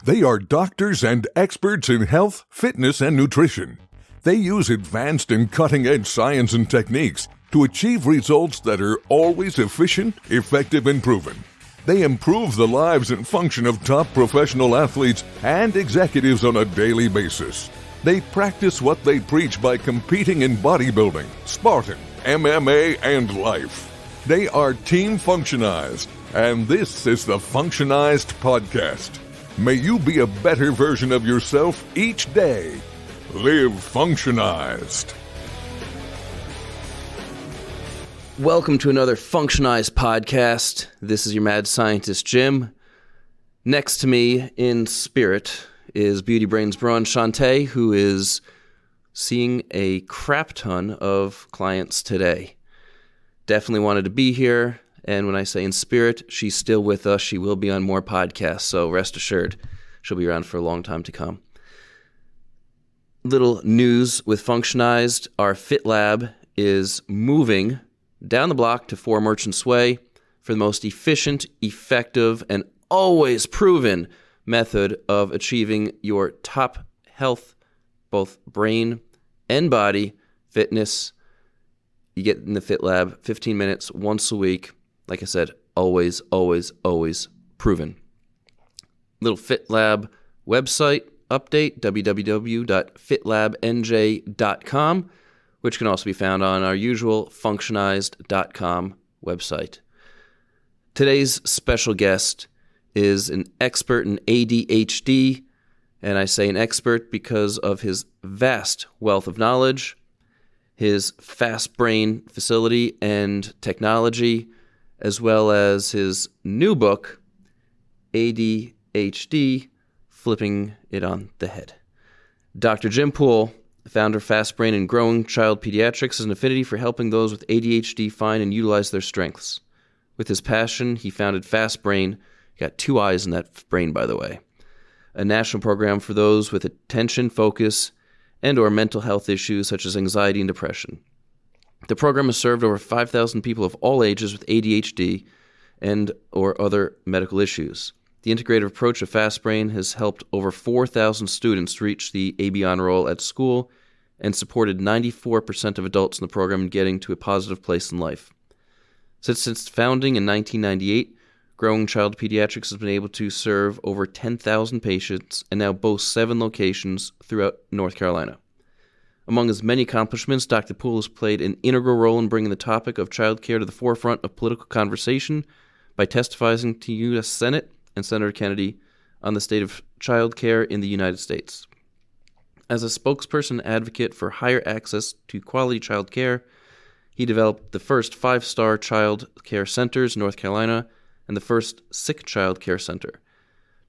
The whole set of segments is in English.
They are doctors and experts in health, fitness, and nutrition. They use advanced and cutting-edge science and techniques to achieve results that are always efficient, effective, and proven. They improve the lives and function of top professional athletes and executives on a daily basis. They practice what they preach by competing in bodybuilding, Spartan, MMA, and life. They are Team Functionized, and this is the Functionised Podcast. May you be a better version of yourself each day. Live Functionized. Welcome to another Functionized Podcast. This is your mad scientist, Jim. Next to me in spirit is Beauty Brains Braun Shantae, who is seeing a crap ton of clients today. Definitely wanted to be here. And when I say in spirit, she's still with us. She will be on more podcasts, so rest assured, she'll be around for a long time to come. Little news with Functionized. Our Fit Lab is moving down the block to 4 Merchants Way for the most efficient, effective, and always proven method of achieving your top health, both brain and body, fitness. You get in the Fit Lab 15 minutes once a week. Like I said, always, always, always proven. Little Fit Lab website update, www.fitlabnj.com, which can also be found on our usual functionized.com website. Today's special guest is an expert in ADHD, and I say an expert because of his vast wealth of knowledge, his Fastbraiin facility and technology, as well as his new book, ADHD, Flipping It on the Head. Dr. Jim Poole, founder of Fastbraiin and growing child pediatrics, has an affinity for helping those with ADHD find and utilize their strengths. With his passion, he founded Fastbraiin. Got 2 eyes in that brain, by the way. A national program for those with attention, focus, and or mental health issues such as anxiety and depression. The program has served over 5,000 people of all ages with ADHD and or other medical issues. The integrative approach of Fastbraiin has helped over 4,000 students reach the AB honor roll at school and supported 94% of adults in the program in getting to a positive place in life. Since its founding in 1998, Growing Child Pediatrics has been able to serve over 10,000 patients and now boasts 7 locations throughout North Carolina. Among his many accomplishments, Dr. Poole has played an integral role in bringing the topic of child care to the forefront of political conversation by testifying to U.S. Senate and Senator Kennedy on the state of child care in the United States. As a spokesperson and advocate for higher access to quality child care, he developed the first 5-star child care centers in North Carolina and the first sick child care center.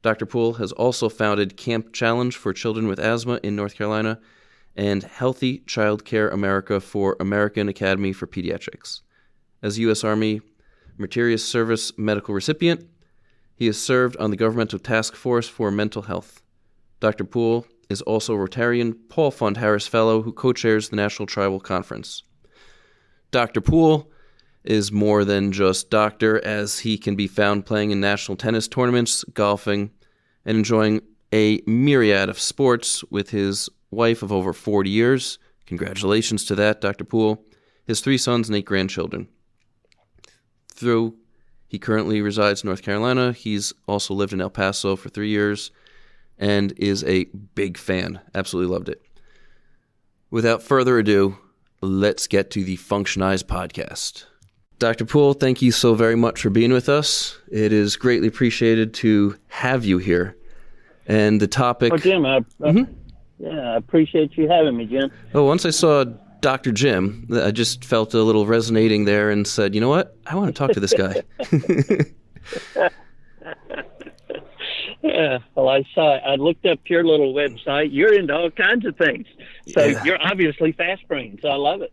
Dr. Poole has also founded Camp Challenge for Children with Asthma in North Carolina and Healthy Child Care America for American Academy for Pediatrics. As U.S. Army Meritorious Service Medical Recipient, he has served on the Governmental Task Force for Mental Health. Dr. Poole is also a Rotarian Paul Fund Harris Fellow who co-chairs the National Tribal Conference. Dr. Poole is more than just doctor, as he can be found playing in national tennis tournaments, golfing, and enjoying a myriad of sports with his wife of over 40 years. Congratulations to that, Dr. Poole. His 3 sons and 8 grandchildren. Though he currently resides in North Carolina, he's also lived in El Paso for 3 years and is a big fan. Absolutely loved it. Without further ado, let's get to the Functionized Podcast. Dr. Poole, thank you so very much for being with us. It is greatly appreciated to have you here. And the topic... Oh, Jim, I appreciate you having me, Jim. Oh, once I saw Dr. Jim, I just felt a little resonating there and said, you know what? I want to talk to this guy. Yeah, well, I looked up your little website. You're into all kinds of things. So You're obviously Fastbraiin, so I love it.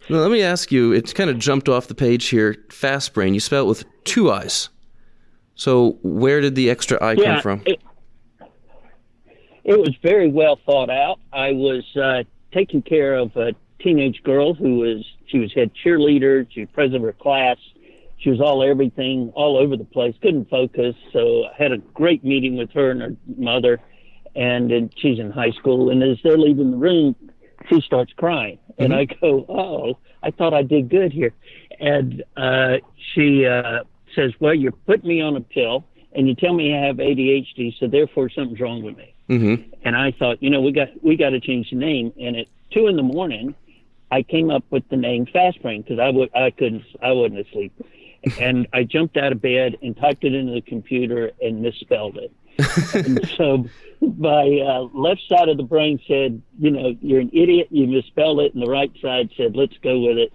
Well, let me ask you, it's kind of jumped off the page here, Fastbraiin. You spell it with 2 I's. So where did the extra I come from? It was very well thought out. I was taking care of a teenage girl who was head cheerleader. She was president of her class. she was everything, all over the place, couldn't focus. So I had a great meeting with her and her mother, and she's in high school. And as they're leaving the room, she starts crying. And I go, oh, I thought I did good here. And she says, well, you're putting me on a pill, and you tell me I have ADHD, so therefore something's wrong with me. And I thought, we got to change the name. And at 2 a.m, I came up with the name Fastbraiin because I wasn't asleep. And I jumped out of bed and typed it into the computer and misspelled it. And so my left side of the brain said, you're an idiot, you misspelled it, and the right side said, let's go with it.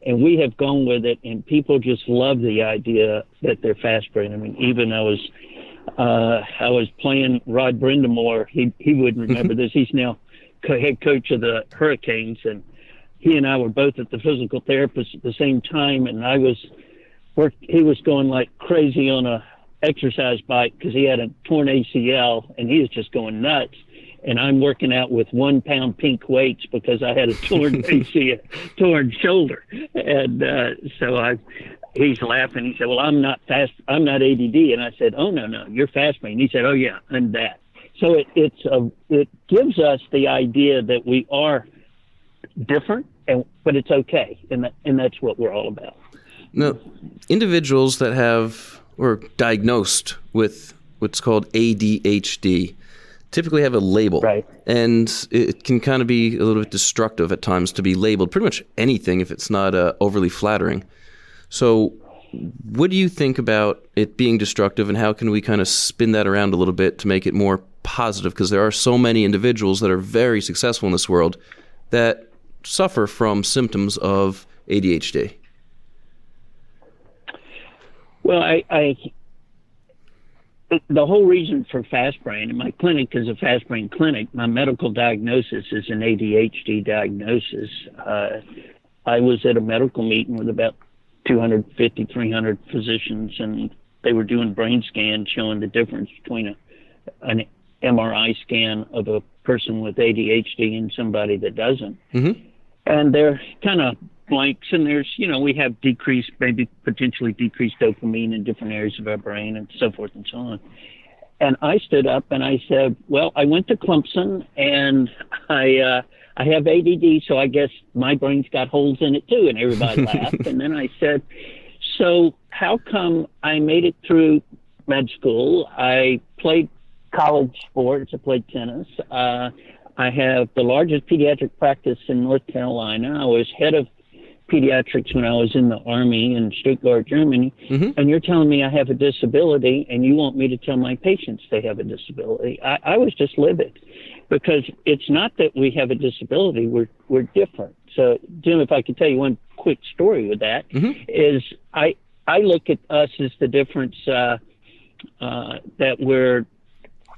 And we have gone with it, and people just love the idea that they're Fastbraiin. I mean, even I was playing Rod Brindamore. He wouldn't remember this. He's now head coach of the Hurricanes, and he and I were both at the physical therapist at the same time, and he was going like crazy on a exercise bike because he had a torn ACL, and he was just going nuts. And I'm working out with 1 pound pink weights because I had a torn ACL, torn shoulder. And so he's laughing. He said, well, I'm not ADD. And I said, oh, no, you're Fastbraiin. He said, oh, yeah, I'm that. So it gives us the idea that we are different, but it's okay. And that's what we're all about. Now, individuals that have or diagnosed with what's called ADHD typically have a label. Right. And it can kind of be a little bit destructive at times to be labeled pretty much anything if it's not overly flattering. So what do you think about it being destructive, and how can we kind of spin that around a little bit to make it more positive? Because there are so many individuals that are very successful in this world that suffer from symptoms of ADHD. Well, the whole reason for Fastbraiin, and my clinic is a Fastbraiin clinic, my medical diagnosis is an ADHD diagnosis. I was at a medical meeting with about 250, 300 physicians, and they were doing brain scans showing the difference between an MRI scan of a person with ADHD and somebody that doesn't. And they're kind of blanks, and there's, we have potentially decreased dopamine in different areas of our brain and so forth and so on. And I stood up and I said, well, I went to Clemson, and I have ADD, so I guess my brain's got holes in it too. And everybody laughed. And then I said, so how come I made it through med school? I played college sports. I played tennis. I have the largest pediatric practice in North Carolina. I was head of pediatrics when I was in the Army in Stuttgart, Germany. And you're telling me I have a disability, and you want me to tell my patients they have a disability. I was just livid, because it's not that we have a disability, we're different. So, Jim, if I could tell you one quick story with that, is I look at us as the difference that we're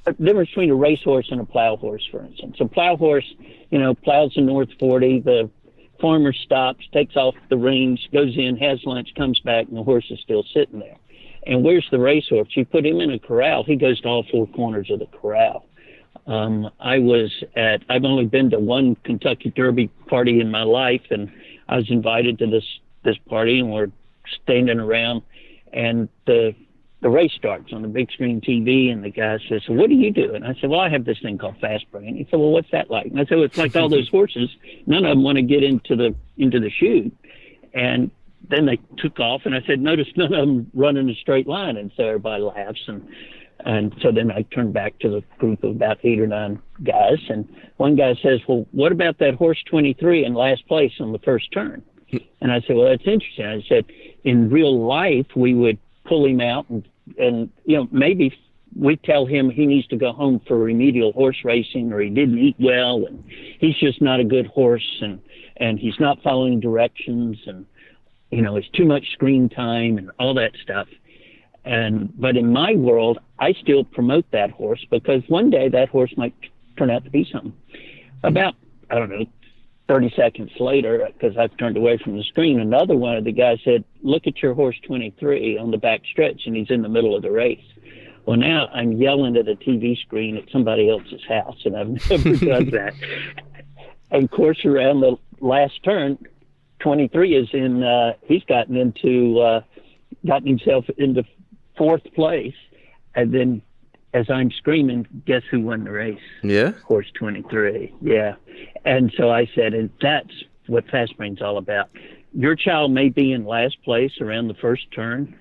the difference between a racehorse and a plow horse, for instance. A plow horse, plows the North 40, the farmer stops, takes off the reins, goes in, has lunch, comes back, and the horse is still sitting there. And where's the racehorse? You put him in a corral, he goes to all 4 corners of the corral. I've only been to one Kentucky Derby party in my life, and I was invited to this party, and we're standing around, and the race starts on the big screen TV, and the guy says, so what do you do? And I said, well, I have this thing called Fastbraiin. He said, well, what's that like? And I said, well, it's like all those horses. None of them want to get into the chute. And then they took off, and I said, notice none of them run in a straight line. And so everybody laughs. And so then I turned back to the group of about 8 or 9 guys. And one guy says, well, what about that horse 23 in last place on the first turn? And I said, well, that's interesting. I said, in real life, we would pull him out and maybe we tell him he needs to go home for remedial horse racing, or he didn't eat well, and he's just not a good horse, and he's not following directions, and it's too much screen time and all that stuff. But in my world, I still promote that horse, because one day that horse might turn out to be something. About, 30 seconds later, because I've turned away from the screen, another one of the guys said, look at your horse 23 on the back stretch, and he's in the middle of the race. Well, now I'm yelling at a TV screen at somebody else's house, and I've never done that. And of course, around the last turn, 23 is he's gotten into gotten himself into fourth place. And then as I'm screaming, guess who won the race? Yeah? Horse 23. Yeah. And so I said, and that's what Fastbrain's all about. Your child may be in last place around the first turn,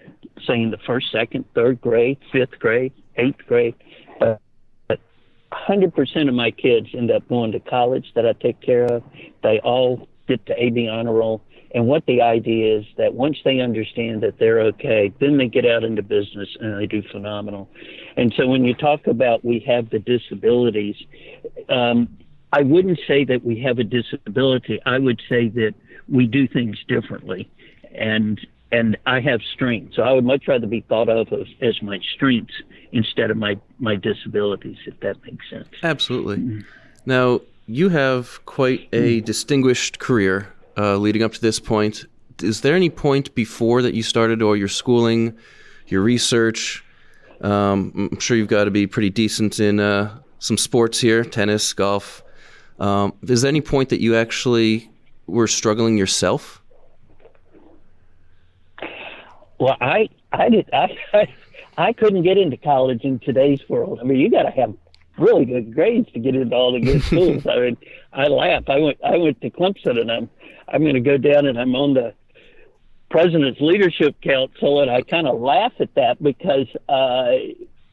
say in the first, second, third grade, fifth grade, eighth grade. But 100% of my kids end up going to college that I take care of. They all get to AB honor roll. And what the idea is that once they understand that they're okay, then they get out into business and they do phenomenal. And so when you talk about we have the disabilities, I wouldn't say that we have a disability. I would say that we do things differently. And I have strengths. So I would much rather be thought of as my strengths instead of my disabilities, if that makes sense. Absolutely. Mm-hmm. Now, you have quite a distinguished career leading up to this point. Is there any point before that you started, or your schooling, your research? I'm sure you've got to be pretty decent in some sports here, tennis, golf. Is there any point that you actually were struggling yourself? Well, I couldn't get into college in today's world. I mean, you got to have really good grades to get into all the good schools. I mean, I laugh. I went to Clemson, and I'm going to go down, and I'm on the President's Leadership Council, and I kind of laugh at that because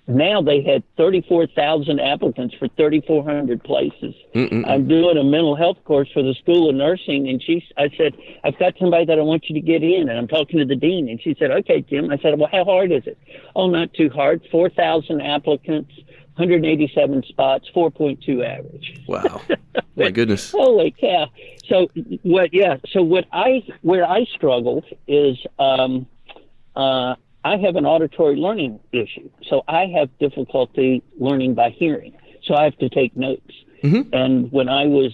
now they had 34,000 applicants for 3,400 places. I'm doing a mental health course for the School of Nursing, and I said, I've got somebody that I want you to get in, and I'm talking to the dean. And she said, okay, Jim. I said, well, how hard is it? Oh, not too hard. 4,000 applicants, 187 spots, 4.2 average. Wow. My goodness. Holy cow. So where I struggled is, I have an auditory learning issue. So I have difficulty learning by hearing. So I have to take notes. Mm-hmm. And when I was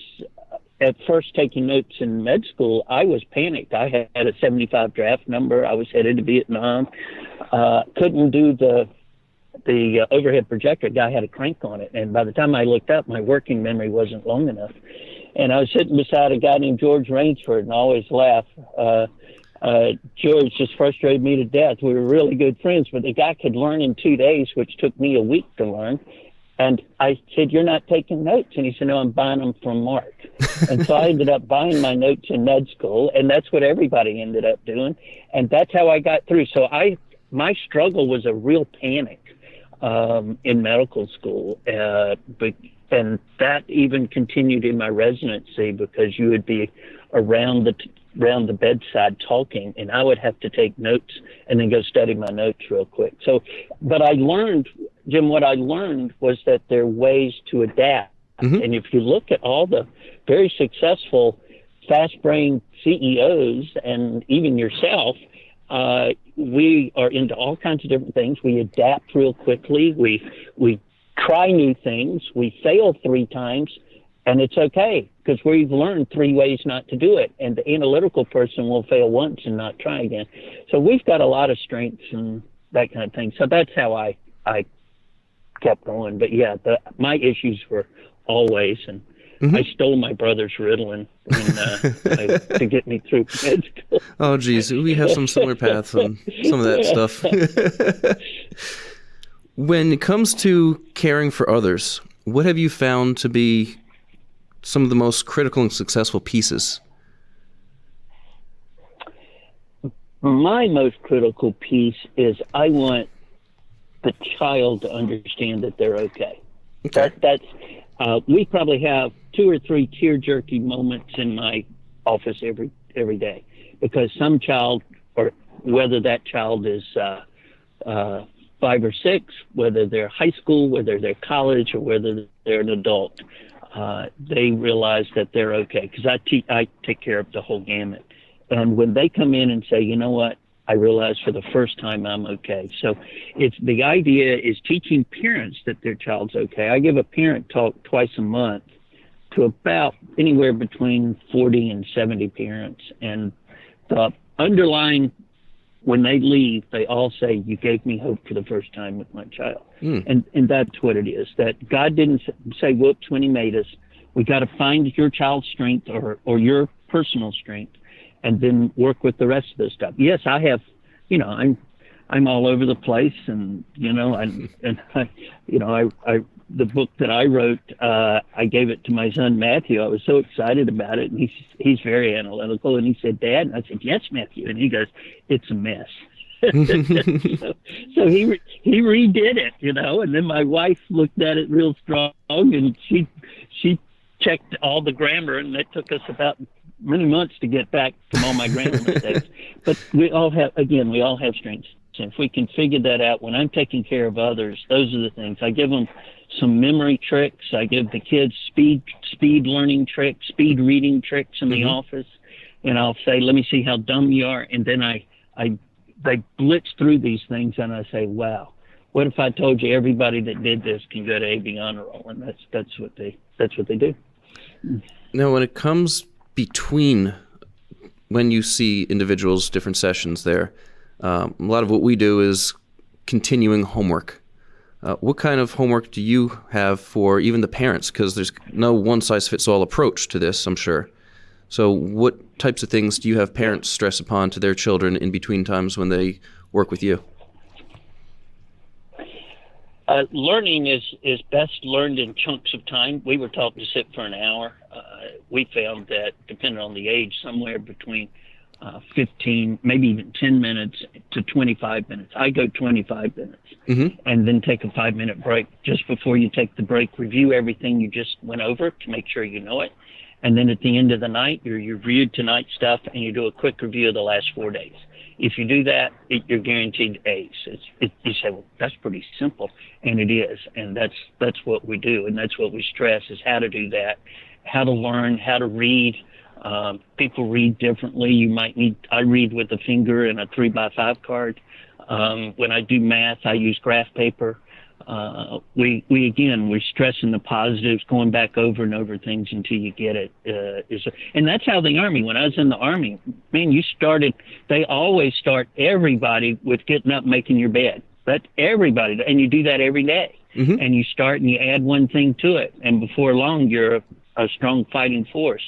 at first taking notes in med school, I was panicked. I had a 75 draft number. I was headed to Vietnam. Couldn't do the overhead projector. Guy had a crank on it. And by the time I looked up, my working memory wasn't long enough. And I was sitting beside a guy named George Rainsford, and I always laugh. George just frustrated me to death. We were really good friends, but the guy could learn in 2 days, which took me a week to learn. And I said, you're not taking notes? And he said, no, I'm buying them from Mark. And so I ended up buying my notes in med school, and that's what everybody ended up doing. And that's how I got through. So my struggle was a real panic in medical school. And that even continued in my residency, because you would be around the bedside talking, and I would have to take notes and then go study my notes real quick. So, but I learned, Jim, what I learned was that there are ways to adapt. Mm-hmm. And if you look at all the very successful Fastbraiin CEOs and even yourself, we are into all kinds of different things. We adapt real quickly. We try new things. We fail 3 times, and it's okay, because we've learned 3 ways not to do it. And the analytical person will fail once and not try again. So we've got a lot of strengths and that kind of thing. So that's how I kept going. But yeah, my issues were always, and mm-hmm. I stole my brother's Ritalin to get me through med school. Oh, geez, we have some similar paths on some of that stuff. When it comes to caring for others, what have you found to be some of the most critical and successful pieces? My most critical piece is I want the child to understand that they're okay. That's we probably have 2 or 3 tear-jerky moments in my office every day, because some child, or whether that child is 5 or 6, whether they're high school, whether they're college, or whether they're an adult, they realize that they're okay, because I take care of the whole gamut. And when they come in and say, you know what, I realize for the first time I'm okay. So the idea is teaching parents that their child's okay. I give a parent talk twice a month to about anywhere between 40 and 70 parents. And the underlying, when they leave, they all say, you gave me hope for the first time with my child. And that's what it is, that God didn't say, whoops, when he made us. We got to find your child's strength or your personal strength, and then work with the rest of the stuff. Yes, I have, I'm I'm all over the place, and the book that I wrote, I gave it to my son Matthew. I was so excited about it, and he's very analytical, and he said, "Dad," and I said, "Yes, Matthew," and he goes, "It's a mess." so he redid it, and then my wife looked at it real strong, and she checked all the grammar, and it took us about many months to get back from all my grammar mistakes. But we all have strengths. And if we can figure that out, when I'm taking care of others, those are the things. I give them some memory tricks. I give the kids speed learning tricks, speed reading tricks in the office. And I'll say, "Let me see how dumb you are." And then they blitz through these things, and I say, "Wow, what if I told you everybody that did this can go to AB honor roll?" And that's what they do. Now, when it comes between when you see individuals, different sessions there, a lot of what we do is continuing homework. What kind of homework do you have for even the parents? Because there's no one-size-fits-all approach to this, I'm sure. So what types of things do you have parents stress upon to their children in between times when they work with you? Learning is best learned in chunks of time. We were taught to sit for an hour. We found that, depending on the age, somewhere between 15, maybe even 10 minutes to 25 minutes. I go 25 minutes and then take a 5-minute break. Just before you take the break, review everything you just went over to make sure you know it. And then at the end of the night, you reviewed tonight's stuff, and you do a quick review of the last 4 days. If you do that, you're guaranteed A's. You say, "Well, that's pretty simple," and it is. And that's what we do, and that's what we stress, is how to do that, how to learn, how to read. People read differently. I read with a finger and a 3x5 card. When I do math, I use graph paper. We're stressing the positives, going back over and over things until you get it. And that's how the Army, when I was in the Army, man, they always start everybody with getting up, making your bed. That's everybody. And you do that every day. And you start and you add one thing to it. And before long, you're a strong fighting force.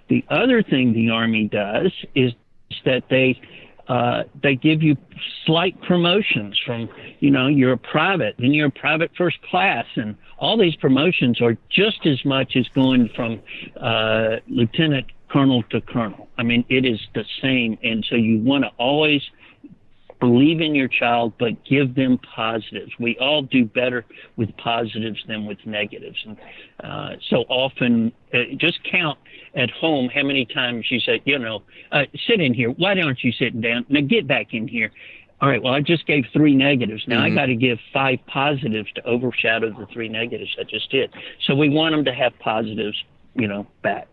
The other thing the Army does is that they give you slight promotions from, you're a private, then you're a private first class, and all these promotions are just as much as going from lieutenant colonel to colonel. I mean, it is the same. And so you want to always believe in your child, but give them positives. We all do better with positives than with negatives. And so often, just count at home how many times you say, sit in here. Why aren't you sitting down? Now get back in here. All right, well, I just gave 3 negatives. Now I got to give 5 positives to overshadow the 3 negatives I just did. So we want them to have positives, back.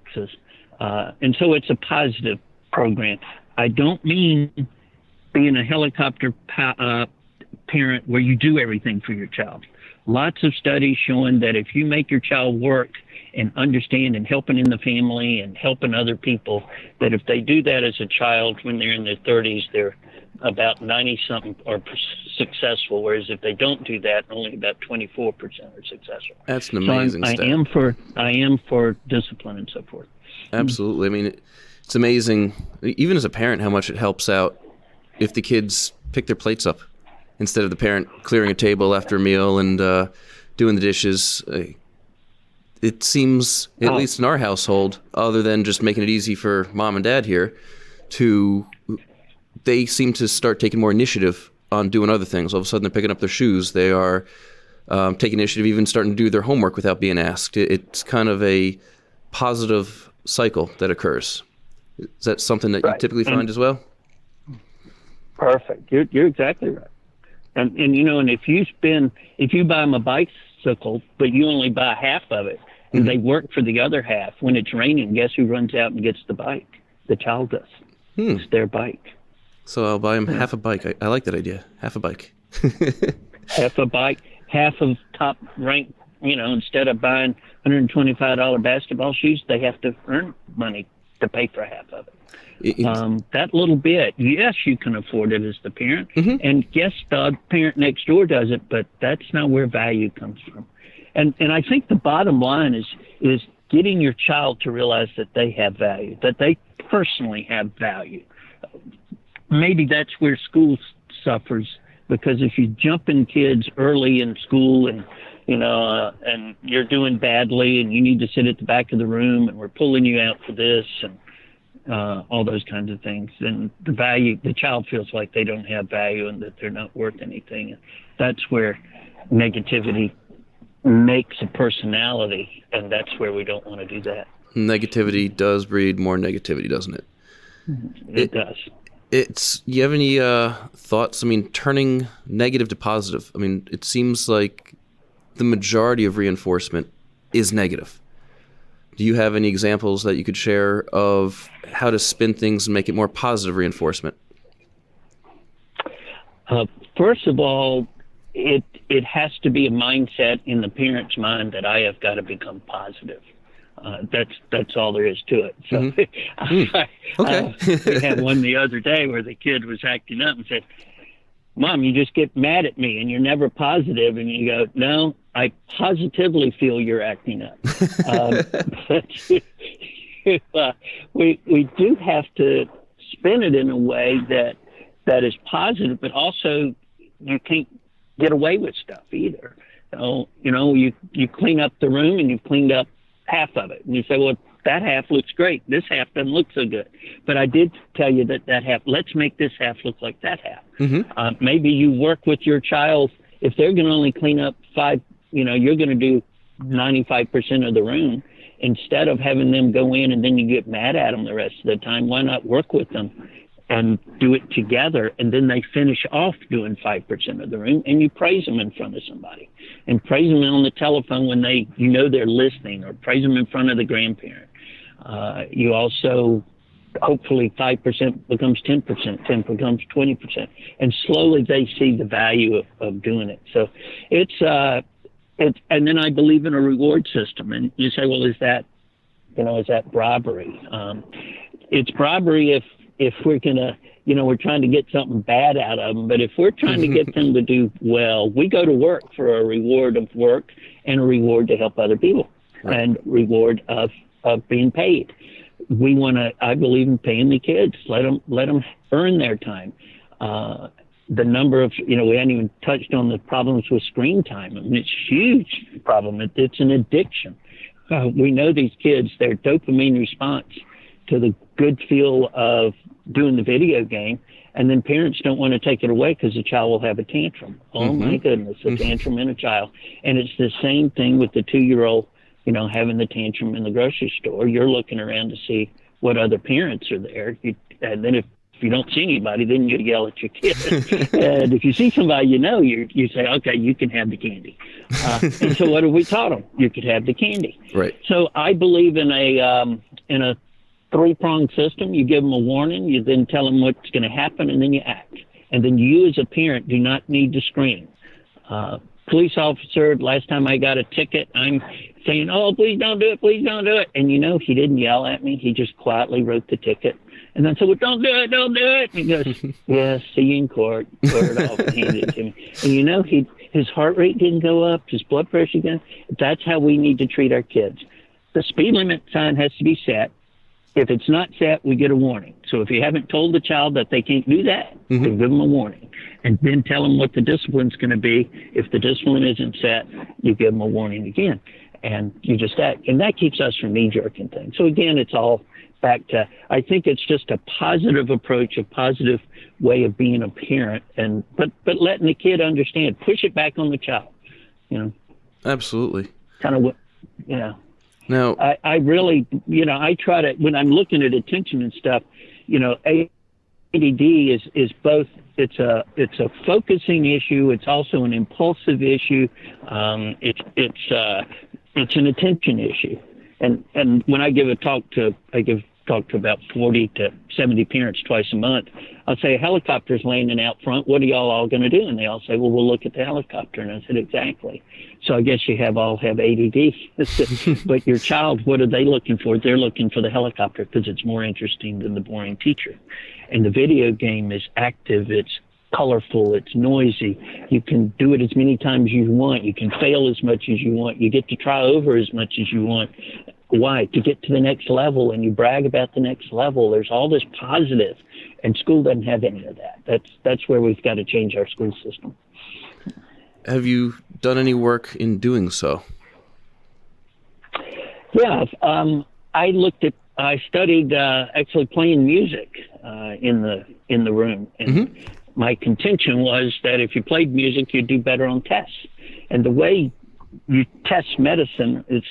And so it's a positive program. I don't mean being a helicopter parent where you do everything for your child. Lots of studies showing that if you make your child work and understand and helping in the family and helping other people, that if they do that as a child when they're in their 30s, they're about 90-something are successful, whereas if they don't do that, only about 24% are successful. That's an amazing stat. I am for discipline and so forth. Absolutely. I mean, it's amazing, even as a parent, how much it helps out if the kids pick their plates up instead of the parent clearing a table after a meal and doing the dishes. It seems, at least in our household, other than just making it easy for mom and dad here, they seem to start taking more initiative on doing other things. All of a sudden, they're picking up their shoes. They are taking initiative, even starting to do their homework without being asked. It's kind of a positive cycle that occurs. Is that something that you typically find as well? Perfect. You're exactly right. And if you buy them a bicycle, but you only buy half of it, and they work for the other half, when it's raining, guess who runs out and gets the bike? The child does. It's their bike. So I'll buy them half a bike. I like that idea. Half a bike. Half a bike, half of top rank. Instead of buying $125 basketball shoes, they have to earn money to pay for half of it. That little bit, yes, you can afford it as the parent, and yes, the parent next door does it, but that's not where value comes from. And I think the bottom line is getting your child to realize that they have value, that they personally have value. Maybe that's where school suffers because if you jump in kids early in school and and you're doing badly and you need to sit at the back of the room and we're pulling you out for this and all those kinds of things, then the child feels like they don't have value and that they're not worth anything. And that's where negativity makes a personality, and that's where we don't want to do that. Negativity does breed more negativity, doesn't it? It does. You have any thoughts? I mean, turning negative to positive. I mean, it seems like the majority of reinforcement is negative. Do you have any examples that you could share of how to spin things and make it more positive reinforcement? First of all, it has to be a mindset in the parent's mind that I have got to become positive. That's all there is to it. So Okay. we had one the other day where the kid was acting up and said, "Mom, you just get mad at me and you're never positive." And you go, "No, I positively feel you're acting up." But we do have to spin it in a way that is positive, but also you can't get away with stuff either. So, you clean up the room and you've cleaned up half of it. And you say, well, that half looks great. This half doesn't look so good. But I did tell you that half, let's make this half look like that half. Mm-hmm. Maybe you work with your child. If they're going to only clean up 5, you're going to do 95% of the room. Instead of having them go in and then you get mad at them the rest of the time, why not work with them and do it together? And then they finish off doing 5% of the room, and you praise them in front of somebody, and praise them on the telephone when they're listening, or praise them in front of the grandparent. You also, hopefully 5% becomes 10%, 10 becomes 20%, and slowly they see the value of doing it. So and then I believe in a reward system. And you say, well, is that bribery? It's bribery if we're gonna, we're trying to get something bad out of them. But if we're trying to get them to do well, we go to work for a reward of work and a reward to help other people, right, and reward of being paid. I believe in paying the kids. Let them earn their time. The number of, we hadn't even touched on the problems with screen time. I mean, it's a huge problem. It's an addiction. We know these kids, their dopamine response to the good feel of doing the video game, and then parents don't want to take it away because the child will have a tantrum. Oh, my goodness, a tantrum in a child. And it's the same thing with the 2-year-old, having the tantrum in the grocery store. You're looking around to see what other parents are there. And then if you don't see anybody, then you yell at your kid. And if you see somebody, you say, okay, you can have the candy. And so what have we taught them? You could have the candy. Right. So I believe in a 3-pronged system. You give them a warning, you then tell them what's going to happen, and then you act. And then you as a parent do not need to scream. Police officer, last time I got a ticket, I'm saying, oh, please don't do it, please don't do it. And he didn't yell at me. He just quietly wrote the ticket. And I said, well, don't do it, don't do it. And he goes, yes, see you in court. Wrote it off and handed it to me. And his heart rate didn't go up, his blood pressure didn't. That's how we need to treat our kids. The speed limit sign has to be set. If it's not set, we get a warning. So if you haven't told the child that they can't do that, then give them a warning. And then tell them what the discipline's going to be. If the discipline isn't set, you give them a warning again. And you just act. And that keeps us from knee-jerking things. So again, it's all back to, I think it's just a positive approach, a positive way of being a parent, but letting the kid understand, push it back on the child, Absolutely. Kind of what, Now, I really, I try to, when I'm looking at attention and stuff, ADD is both, it's a focusing issue. It's also an impulsive issue. It's an attention issue. And when I give talk to about 40 to 70 parents twice a month, I'll say, a helicopter's landing out front. What are y'all all going to do? And they all say, well, we'll look at the helicopter. And I said, exactly. So I guess you all have ADD. But your child, what are they looking for? They're looking for the helicopter because it's more interesting than the boring teacher. And the video game is active. It's colorful. It's noisy. You can do it as many times as you want. You can fail as much as you want. You get to try over as much as you want. Why? To get to the next level, and you brag about the next level. There's all this positive, and school doesn't have any of that. That's where we've got to change our school system. Have you done any work in doing so? Yeah, I studied actually playing music in the room, and my contention was that if you played music, you'd do better on tests. And the way you test medicine is,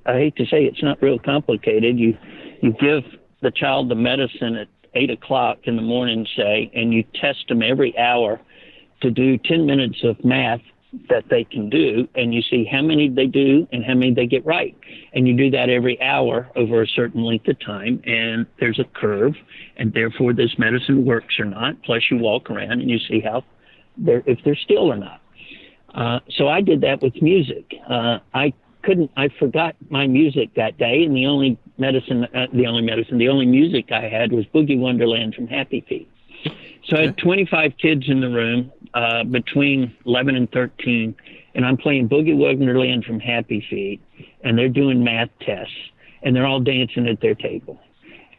I hate to say, it's not real complicated. You give the child the medicine at 8 o'clock in the morning, say, and you test them every hour to do 10 minutes of math that they can do, and you see how many they do and how many they get right. And you do that every hour over a certain length of time, and there's a curve, and therefore this medicine works or not. Plus you walk around and you see if they're still or not. So I did that with music. I forgot my music that day, and the only music I had was Boogie Wonderland from Happy Feet. So I had 25 kids in the room between 11 and 13, and I'm playing Boogie Wonderland from Happy Feet, and they're doing math tests, and they're all dancing at their table.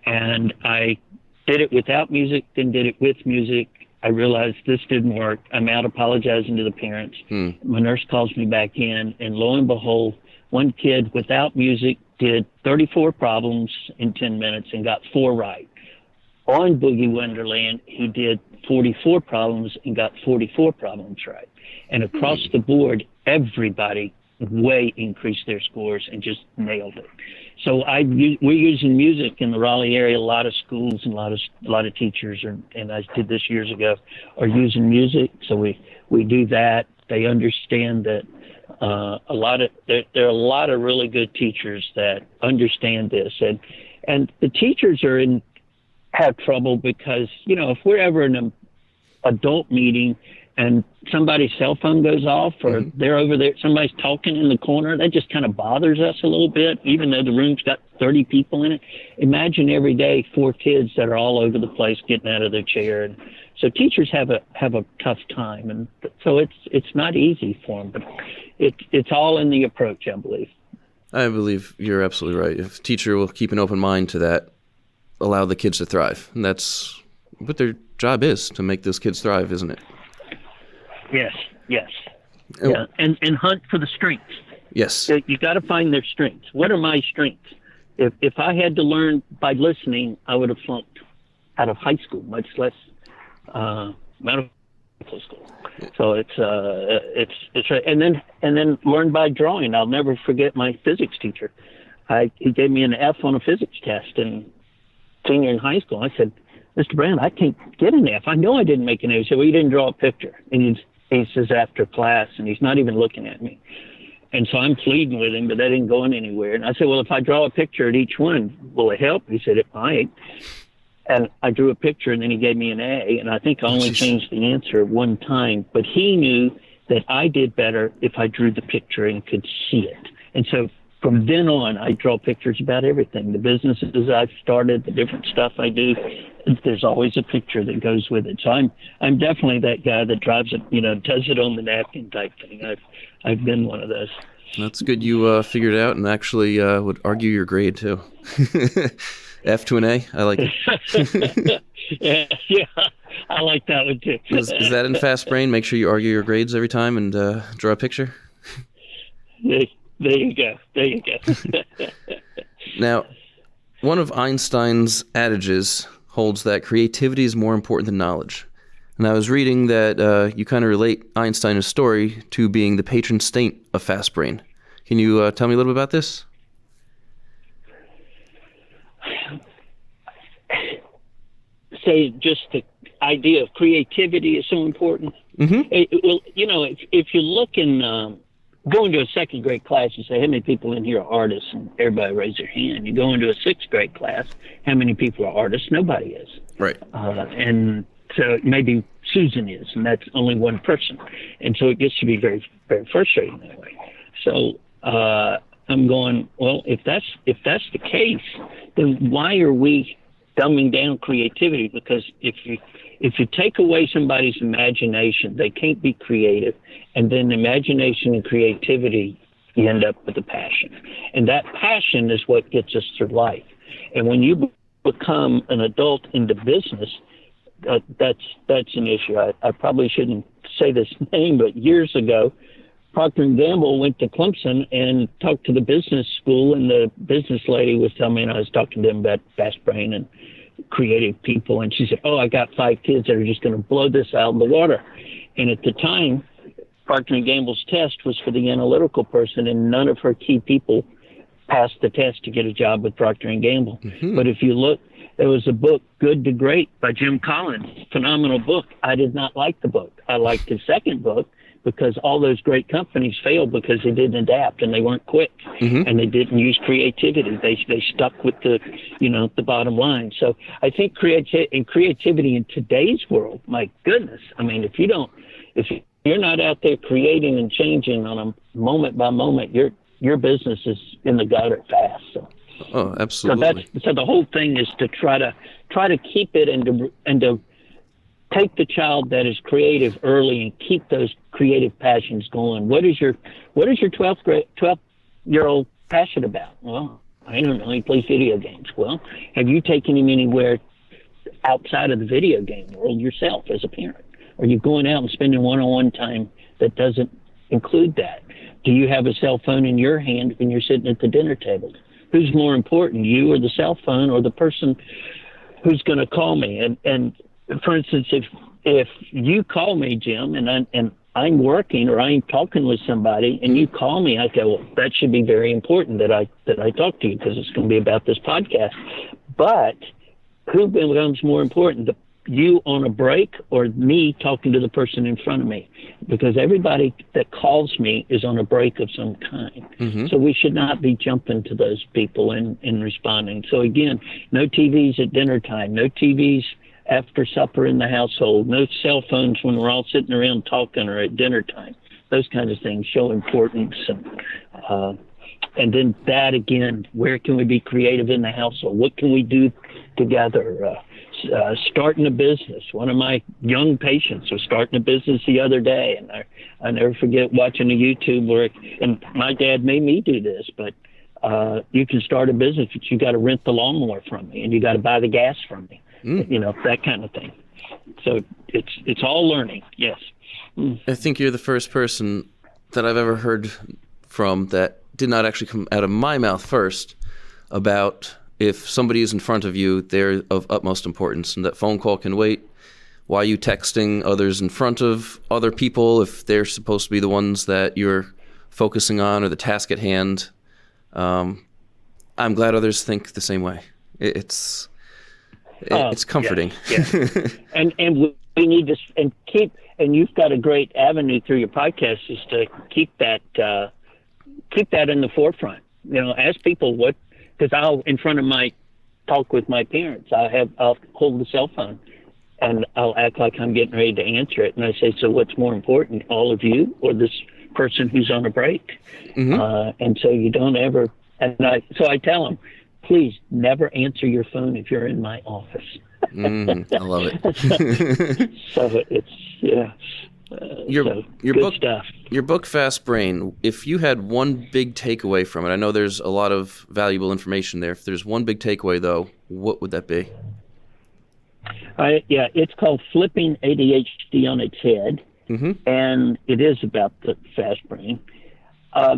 And I did it without music, then did it with music. I realized this didn't work. I'm out apologizing to the parents. My nurse calls me back in, and lo and behold, one kid without music did 34 problems in 10 minutes and got 4 right. On Boogie Wonderland, he did 44 problems and got 44 problems right. And across the board, everybody way increased their scores and just nailed it. So we're using music in the Raleigh area. A lot of schools and a lot of teachers, and I did this years ago, are using music. So we do that. They understand that there are a lot of really good teachers that understand this, and the teachers have trouble because, if we're ever in an adult meeting and somebody's cell phone goes off, or they're over there, somebody's talking in the corner, that just kind of bothers us a little bit, even though the room's got 30 people in it. Imagine every day 4 kids that are all over the place getting out of their chair. And so teachers have a tough time, and so it's not easy for them, but it's all in the approach, I believe. I believe you're absolutely right. If a teacher will keep an open mind to that, allow the kids to thrive. And that's what their job is, to make those kids thrive, isn't it? Yes. Yeah. And hunt for the strengths. Yes. You got to find their strengths. What are my strengths? If I had to learn by listening, I would have flunked out of high school, much less medical school. So it's right. And then learn by drawing. I'll never forget my physics teacher. He gave me an F on a physics test in senior in high school. I said, Mr. Brown, I can't get an F. I know I didn't make an F. He said, well, you didn't draw a picture. And he says after class, and he's not even looking at me. And so I'm pleading with him, but that ain't going anywhere. And I said, well, if I draw a picture at each one, will it help? He said, it might. And I drew a picture, and then he gave me an A. And I think I only changed the answer one time. But he knew that I did better if I drew the picture and could see it. And so from then on, I draw pictures about everything. The businesses I've started, the different stuff I do, there's always a picture that goes with it. So I'm definitely that guy that drives it, does it on the napkin type thing. I've been one of those. That's good. You figured it out and actually would argue your grade too. F to an A. I like it. yeah, I like that one too. Is that in Fastbraiin? Make sure you argue your grades every time and draw a picture. There you go. Now, one of Einstein's adages holds that creativity is more important than knowledge. And I was reading that you kind of relate Einstein's story to being the patron saint of Fastbraiin. Can you tell me a little bit about this? Say just the idea of creativity is so important. Well, if you look in going to a second grade class, you say, how many people in here are artists? And everybody raise their hand. You go into a sixth grade class, how many people are artists? Nobody is. Right. And so maybe Susan is, and that's only one person. And so it gets to be very, very frustrating that way. So I'm going, well, if that's the case, then why are we dumbing down creativity? Because if you take away somebody's imagination, they can't be creative. And then imagination and creativity, you end up with a passion. And that passion is what gets us through life. And when you become an adult into business, that's an issue. I probably shouldn't say this name, but years ago, Procter & Gamble went to Clemson and talked to the business school, and the business lady was telling me, and I was talking to them about Fastbraiin and creative people, and she said, I got 5 kids that are just going to blow this out of the water. And at the time, Procter & Gamble's test was for the analytical person, and none of her key people passed the test to get a job with Procter & Gamble. Mm-hmm. But if you look, there was a book, Good to Great, by Jim Collins, phenomenal book. I did not like the book. I liked his second book, because all those great companies failed because they didn't adapt and they weren't quick, and they didn't use creativity. They stuck with the bottom line. So I think creativity in today's world, my goodness, I mean, if you're not out there creating and changing on a moment by moment, your business is in the gutter fast. So. Oh, absolutely. So the whole thing is to try to keep it and to take the child that is creative early and keep those creative passions going. What is your 12-year-old passionate about? Well, I don't know. He plays video games. Well, have you taken him anywhere outside of the video game world yourself as a parent? Are you going out and spending one-on-one time that doesn't include that? Do you have a cell phone in your hand when you're sitting at the dinner table? Who's more important, you or the cell phone, or the person who's going to call me? And for instance, if you call me, Jim, and I'm working or I'm talking with somebody, and you call me, I go, well, that should be very important that I talk to you, because it's going to be about this podcast. But who becomes more important, you on a break or me talking to the person in front of me? Because everybody that calls me is on a break of some kind. Mm-hmm. So we should not be jumping to those people and responding. So again, no TVs at dinner time, no TVs after supper in the household, no cell phones when we're all sitting around talking or at dinner time. Those kinds of things show importance. And then that again, where can we be creative in the household? What can we do together? Starting a business. One of my young patients was starting a business the other day, and I never forget watching a YouTube where, and my dad made me do this, but you can start a business, but you got to rent the lawnmower from me, and you got to buy the gas from me. That kind of thing. So it's all learning. Yes. I think you're the first person that I've ever heard from that did not actually come out of my mouth first about if somebody is in front of you, they're of utmost importance, and that phone call can wait. Why are you texting others in front of other people if they're supposed to be the ones that you're focusing on or the task at hand? I'm glad others think the same way. It's comforting. Yeah. And we need to and you've got a great avenue through your podcast is to keep that in the forefront. Ask people what. Because I'll, in front of my talk with my parents, I'll hold the cell phone and I'll act like I'm getting ready to answer it. And I say, so what's more important, all of you or this person who's on a break? Mm-hmm. And so you don't ever, so I tell them, please never answer your phone if you're in my office. I love it. So it's, yeah. Your book stuff. Your book, Fastbraiin, if you had one big takeaway from it, I know there's a lot of valuable information there. If there's one big takeaway, though, what would that be? It's called Flipping ADHD on Its Head, and it is about the Fastbraiin.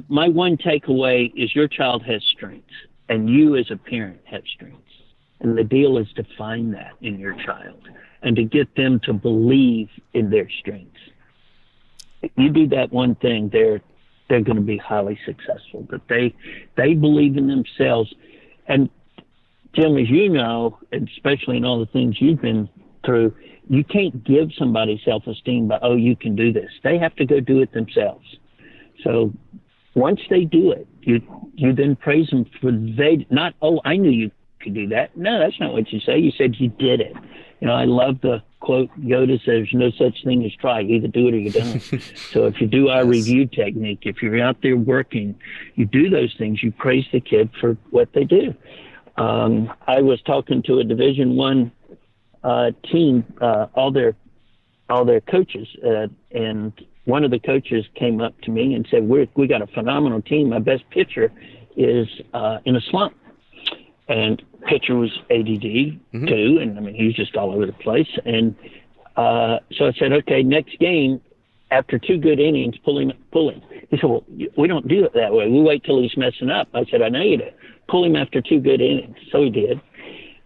My one takeaway is your child has strengths, and you as a parent have strengths. And the deal is to find that in your child and to get them to believe in their strengths. If you do that one thing, they're going to be highly successful. But they believe in themselves. And Jim, as you know, and especially in all the things you've been through, you can't give somebody self-esteem by, you can do this. They have to go do it themselves. So once they do it, you then praise them for not, I knew you could do that. No, that's not what you say. You said you did it. I love the quote Yoda says, there's no such thing as try. You either do it or you don't. So if you do our review technique, if you're out there working, you do those things. You praise the kid for what they do. I was talking to a Division I team, all their coaches, and one of the coaches came up to me and said, we got a phenomenal team. My best pitcher is in a slump. And pitcher was ADD too, and I mean, he was just all over the place. And so I said, okay, next game, after 2 good innings, pull him. He said, well, we don't do it that way. We wait till he's messing up. I said, I know you do. Pull him after 2 good innings. So he did.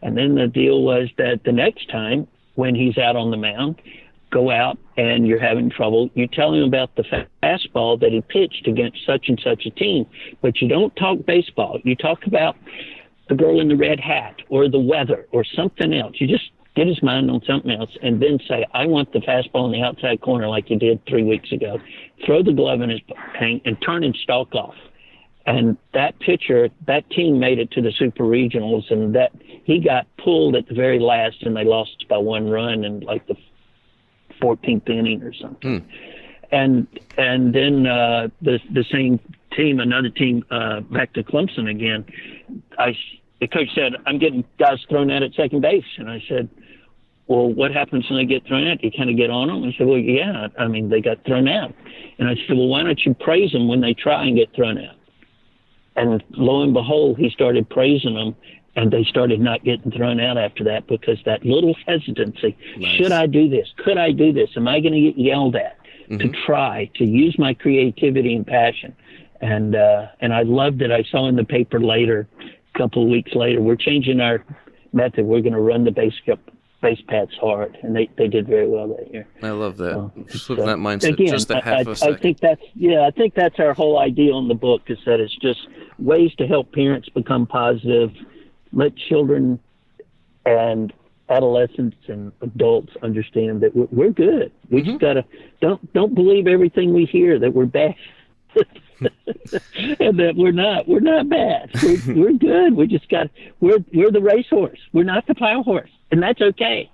And then the deal was that the next time when he's out on the mound, go out and you're having trouble, you tell him about the fastball that he pitched against such and such a team, but you don't talk baseball. You talk about the girl in the red hat or the weather or something else. You just get his mind on something else and then say, I want the fastball in the outside corner like you did 3 weeks ago. Throw the glove in his paint and turn and stalk off. And that pitcher, that team made it to the super regionals, and that he got pulled at the very last, and they lost by 1 run in like the 14th inning or something. And then the same team, another team, back to Clemson again. The coach said, I'm getting guys thrown out at second base. And I said, well, what happens when they get thrown out? Do you kind of get on them? I said, well, yeah, I mean, they got thrown out. And I said, well, why don't you praise them when they try and get thrown out? And lo and behold, he started praising them, and they started not getting thrown out after that because that little hesitancy, should I do this? Could I do this? Am I going to get yelled at? To try to use my creativity and passion. And I loved it. I saw in the paper later, a couple of weeks later, we're changing our method. We're going to run the base paths hard, and they did very well that year. I love that. Flipping that mindset again, just a half a second. I think that's our whole idea in the book, is that it's just ways to help parents become positive, let children and adolescents and adults understand that we're good. We just gotta don't believe everything we hear that we're bad. And that we're not bad. We're good. We just we're the racehorse. We're not the plow horse, and that's okay.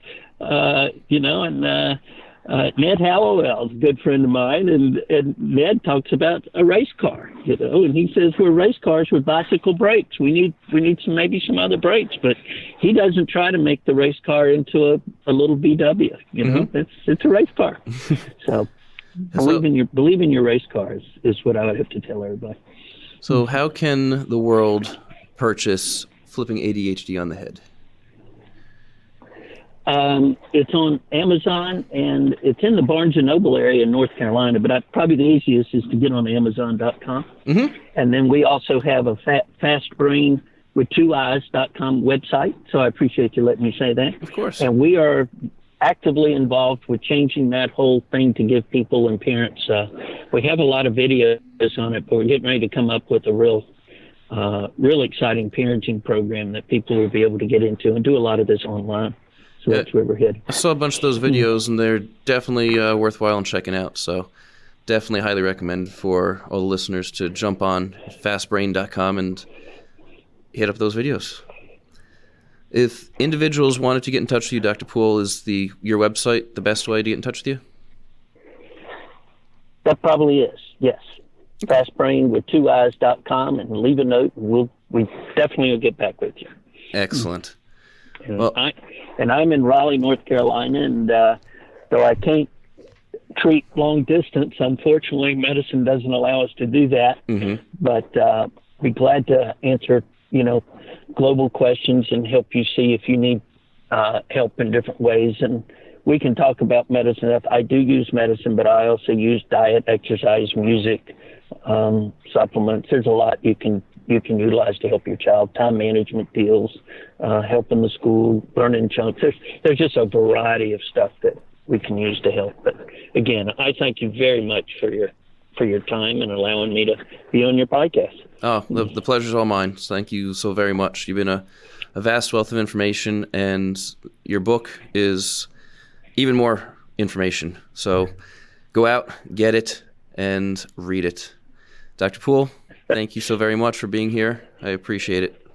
Ned Hallowell is a good friend of mine, and Ned talks about a race car, and he says we're race cars with bicycle brakes. We need some other brakes, but he doesn't try to make the race car into a little VW. It's a race car. So believe in your race cars is what I would have to tell everybody. So how can the world purchase Flipping ADHD on the Head? It's on Amazon, and it's in the Barnes & Noble area in North Carolina, but probably the easiest is to get on Amazon.com. And then we also have a Fastbraiin with 2i's.com website, so I appreciate you letting me say that. Of course. And we are actively involved with changing that whole thing to give people and parents. We have a lot of videos on it, but we're getting ready to come up with a real exciting parenting program that people will be able to get into and do a lot of this online. So that's where we're headed. I saw a bunch of those videos, and they're definitely worthwhile in checking out. So definitely highly recommend for all the listeners to jump on fastbraiin.com and hit up those videos. If individuals wanted to get in touch with you, Dr. Poole, is your website the best way to get in touch with you? That probably is, yes. Fastbraiin with 2i's.com, and leave a note, and we definitely will get back with you. Excellent. And I'm in Raleigh, North Carolina, and though I can't treat long distance, unfortunately, medicine doesn't allow us to do that. But be glad to answer, global questions and help you see if you need help in different ways. And we can talk about medicine. I do use medicine, but I also use diet, exercise, music, supplements. There's a lot you can utilize to help your child. Time management deals, help in the school, learning chunks. There's just a variety of stuff that we can use to help. But again, I thank you very much for your time and allowing me to be on your podcast. Oh, the pleasure's all mine. Thank you so very much. You've been a vast wealth of information, and your book is even more information. So go out, get it, and read it. Dr. Poole, thank you so very much for being here. I appreciate it.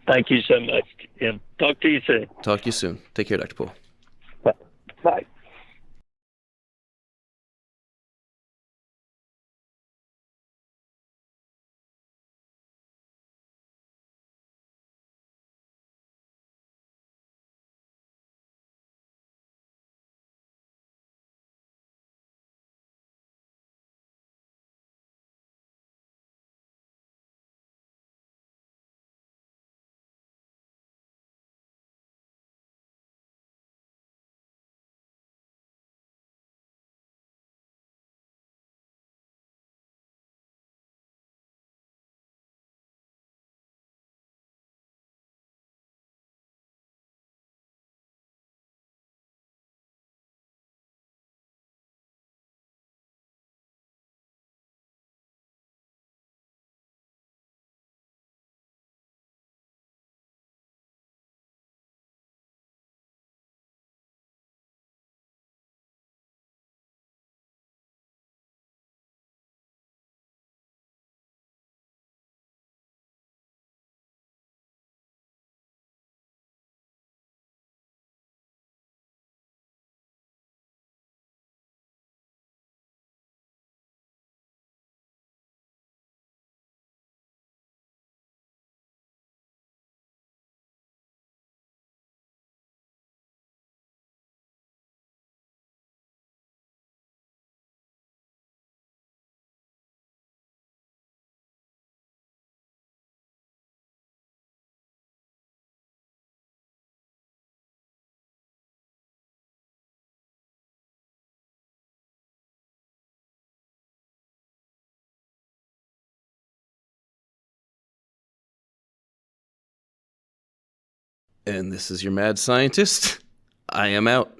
Thank you so much, Jim. Talk to you soon. Talk to you soon. Take care, Dr. Poole. Bye. And this is your mad scientist. I am out.